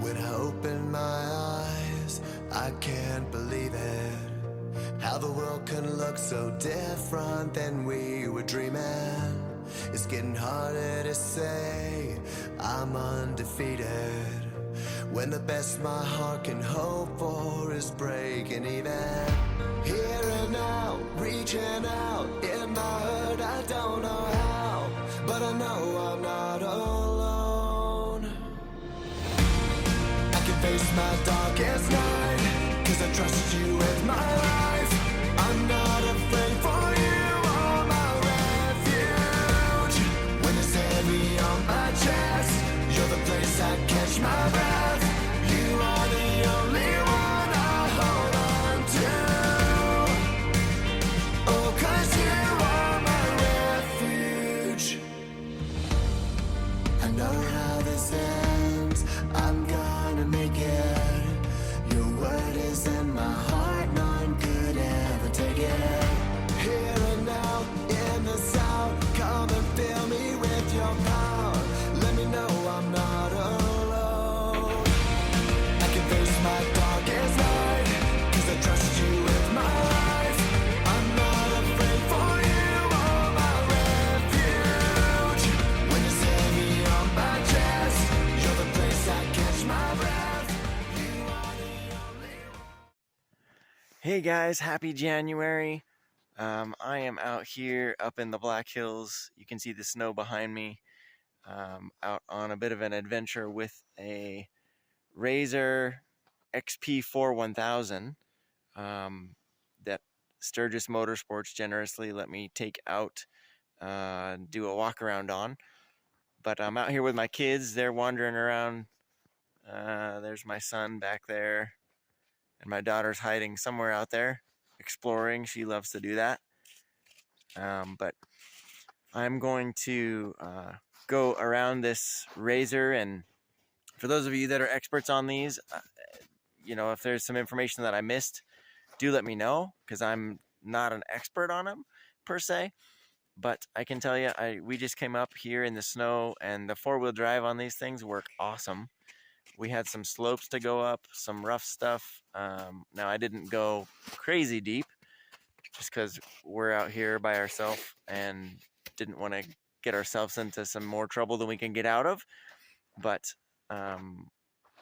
When I open my eyes, I can't believe it. How the world can look so different than we were dreaming. It's getting harder to say I'm undefeated, when the best my heart can hope for is breaking even. Here and now, reaching out in my hurt, I don't know how, but I know I'm not alone. I can face my darkest night, 'cause I trust you with my life. I'm not afraid for you, are my refuge. When it's heavy on my chest, you're the place I catch my breath. You are the only one I hold on to. Oh, 'cause you are my refuge. I know how this ends, I'm gonna make it. Your word is in my heart, none could ever take it. Here and now, in the sound, come and fill me with your power. Let me know I'm not alone. I can face my darkest night, 'cause I trust you with my life. I'm not afraid for you, oh my refuge. When it's heavy on my chest, you're the place I catch my breath. You are the only one. Hey guys, happy January. I am out here up in the Black Hills. You can see the snow behind me. Out on a bit of an adventure with a RZR XP-4 1000 that Sturgis Motorsports generously let me take out, do a walk around on. But I'm out here with my kids. They're wandering around. There's my son back there, and my daughter's hiding somewhere out there exploring. She loves to do that. But I'm going to go around this RZR, and for those of you that are experts on these, if there's some information that I missed, do let me know, because I'm not an expert on them per se. But I can tell you, we just came up here in the snow, and the four-wheel drive on these things work awesome. We had some slopes to go up, some rough stuff. Now, I didn't go crazy deep, just because we're out here by ourselves and didn't want to get ourselves into some more trouble than we can get out of. But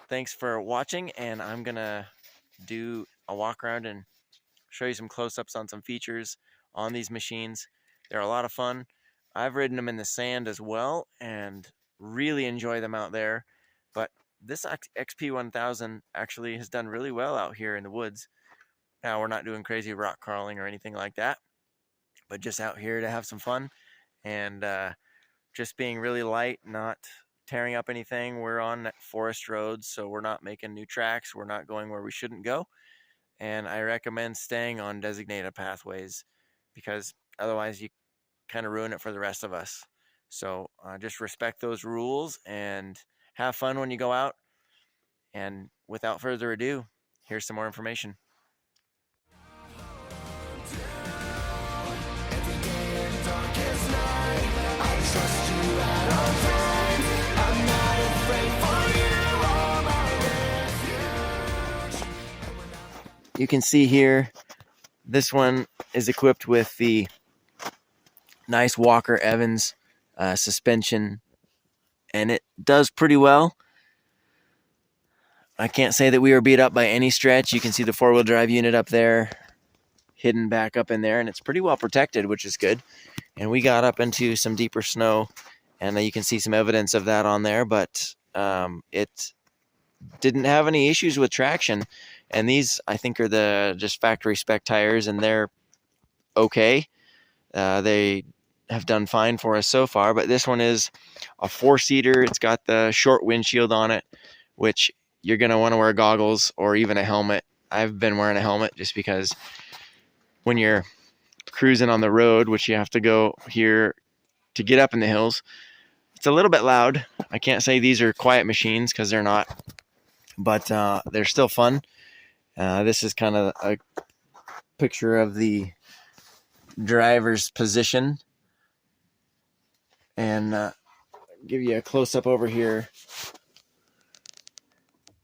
thanks for watching, and I'm gonna do a walk around and show you some close-ups on some features on these machines. They're a lot of fun. I've ridden them in the sand as well and really enjoy them out there. But this XP-1000 actually has done really well out here in the woods. Now, we're not doing crazy rock crawling or anything like that, but just out here to have some fun, and just being really light, not tearing up anything. We're on forest roads, so we're not making new tracks. We're not going where we shouldn't go. And I recommend staying on designated pathways, because otherwise you kind of ruin it for the rest of us. So just respect those rules and have fun when you go out. And without further ado, here's some more information. Every day and darkest night, I trust you at all times. I'm not afraid for you, oh my refuge. You can see here, this one is equipped with the nice Walker Evans suspension, and it does pretty well. I can't say that we were beat up by any stretch. You can see the four-wheel drive unit up there, hidden back up in there, and it's pretty well protected, which is good. And we got up into some deeper snow, and you can see some evidence of that on there, but it didn't have any issues with traction. And these, I think, are the just factory spec tires, and they're okay. They have done fine for us so far, but this one is a four-seater. It's got the short windshield on it, which you're going to want to wear goggles or even a helmet. I've been wearing a helmet just because when you're cruising on the road, which you have to go here to get up in the hills, it's a little bit loud. I can't say these are quiet machines, because they're not, but they're still fun. This is kind of a picture of the driver's position, and give you a close-up over here.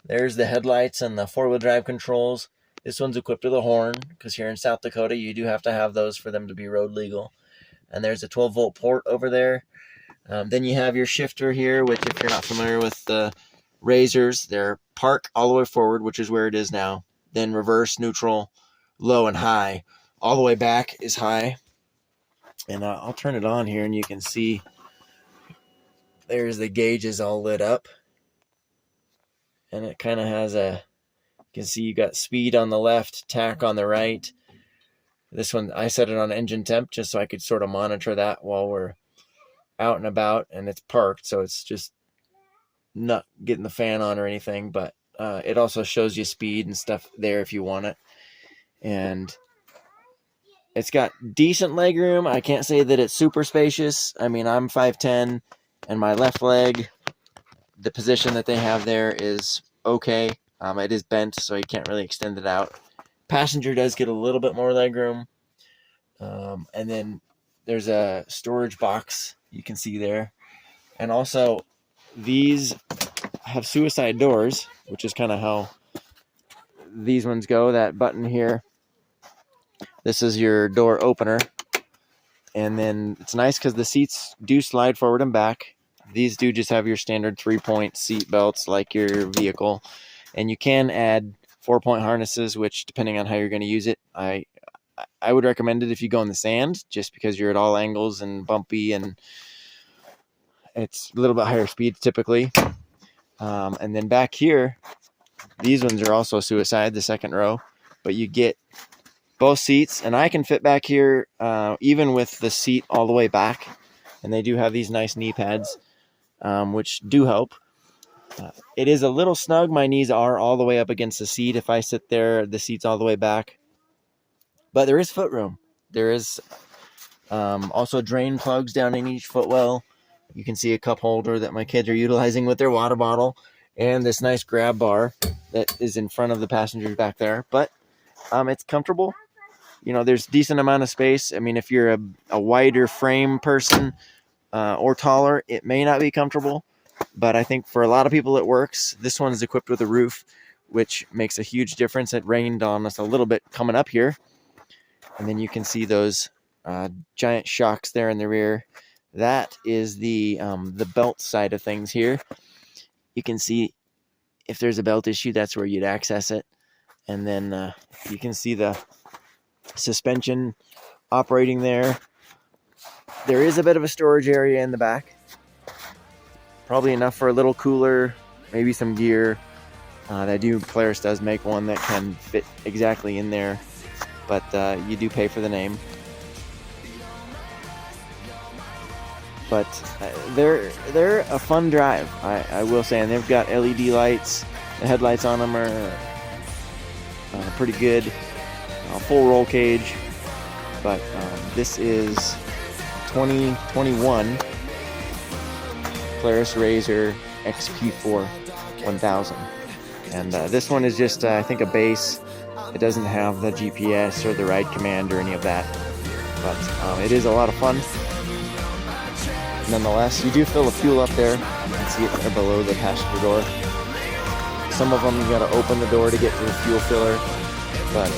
There's the headlights and the four-wheel drive controls. This one's equipped with a horn, because here in South Dakota, you do have to have those for them to be road legal. And there's a 12-volt port over there. Then you have your shifter here, which if you're not familiar with the RZRs, they're park all the way forward, which is where it is now. Then reverse, neutral, low, and high. All the way back is high. And I'll turn it on here, and you can see there's the gauges all lit up. And it kind of has a, you can see you got speed on the left, tack on the right. This one, I set it on engine temp just so I could sort of monitor that while we're out and about, and it's parked, so it's just not getting the fan on or anything, but it also shows you speed and stuff there if you want it. And it's got decent leg room. I can't say that it's super spacious. I mean, I'm 5'10", and my left leg, the position that they have there is okay. It is bent, so you can't really extend it out. Passenger does get a little bit more leg room. And then there's a storage box you can see there. And also, these have suicide doors, which is kind of how these ones go. That button here, this is your door opener. And then it's nice because the seats do slide forward and back. These do just have your standard 3-point seat belts like your vehicle. And you can add 4-point harnesses, which depending on how you're going to use it, I would recommend it if you go in the sand, just because you're at all angles and bumpy, and it's a little bit higher speed typically. And then back here, these ones are also suicide, the second row, but you get both seats, and I can fit back here even with the seat all the way back. And they do have these nice knee pads, which do help. It is a little snug. My knees are all the way up against the seat. If I sit there, the seat's all the way back. But there is foot room. There is also drain plugs down in each footwell. You can see a cup holder that my kids are utilizing with their water bottle, and this nice grab bar that is in front of the passengers back there. But it's comfortable. You know, there's a decent amount of space. I mean, if you're a wider frame person or taller, it may not be comfortable. But I think for a lot of people it works. This one is equipped with a roof, which makes a huge difference. It rained on us a little bit coming up here. And then you can see those giant shocks there in the rear. That is the belt side of things here. You can see if there's a belt issue, that's where you'd access it. And then you can see the suspension operating there. There is a bit of a storage area in the back. Probably enough for a little cooler, maybe some gear. Polaris does make one that can fit exactly in there, but you do pay for the name. But they're a fun drive, I will say, and they've got LED lights. The headlights on them are pretty good. Full roll cage, but this is 2021 Polaris RZR XP-4 1000, and this one is just I think a base. It doesn't have the GPS or the ride command or any of that, but it is a lot of fun. Nonetheless, you do fill the fuel up there. You can see it there below the passenger door. Some of them you got to open the door to get to the fuel filler, but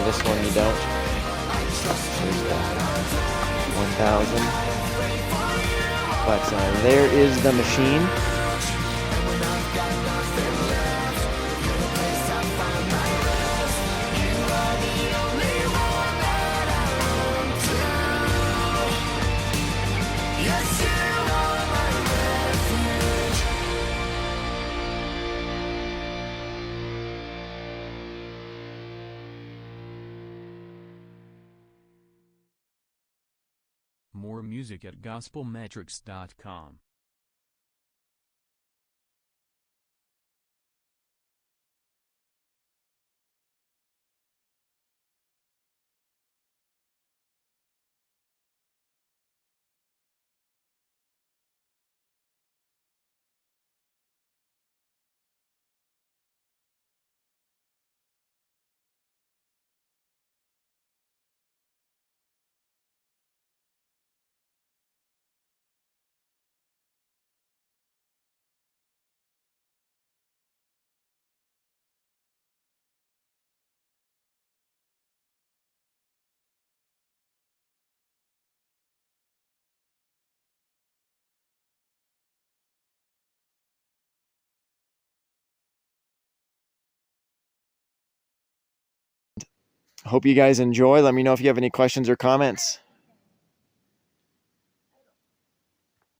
this one you don't. There's the 1000. But there is the machine. More music at gospelmetrics.com. hope you guys enjoy. Let me know if you have any questions or comments.